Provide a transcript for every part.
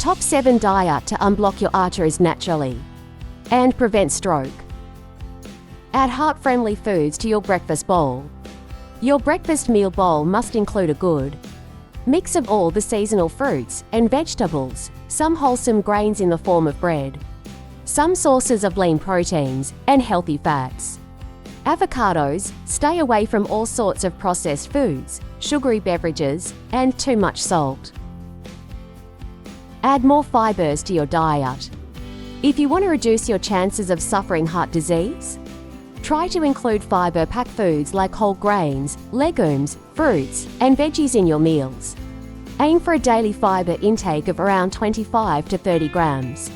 Top 7 diet to unblock your arteries naturally and prevent stroke. Add heart-friendly foods to your breakfast bowl. Your breakfast meal bowl must include a good mix of all the seasonal fruits and vegetables, some wholesome grains in the form of bread, some sources of lean proteins, and healthy fats. Avocados, stay away from all sorts of processed foods, sugary beverages, and too much salt. Add more fibers to your diet. If you want to reduce your chances of suffering heart disease, try to include fiber-packed foods like whole grains, legumes, fruits, and veggies in your meals. Aim for a daily fiber intake of around 25 to 30 grams.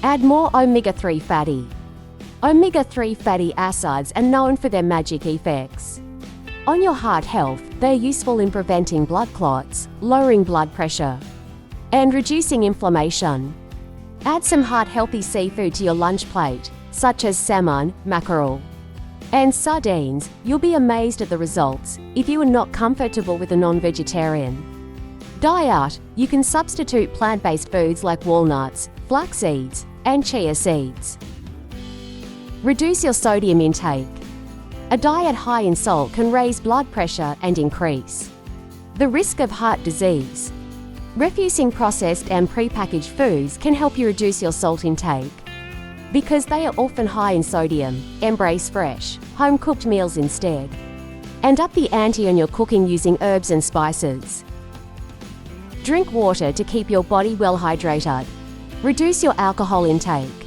Add more omega-3 fatty. Omega-3 fatty acids are known for their magic effects on your heart health. They are useful in preventing blood clots, lowering blood pressure, and reducing inflammation. Add some heart-healthy seafood to your lunch plate, such as salmon, mackerel, and sardines. You'll be amazed at the results if you are not comfortable with a non-vegetarian diet. You can substitute plant-based foods like walnuts, flax seeds, and chia seeds. Reduce your sodium intake. A diet high in salt can raise blood pressure and increase the risk of heart disease. Refusing processed and prepackaged foods can help you reduce your salt intake. Because they are often high in sodium, embrace fresh, home-cooked meals instead. And up the ante on your cooking using herbs and spices. Drink water to keep your body well hydrated. Reduce your alcohol intake.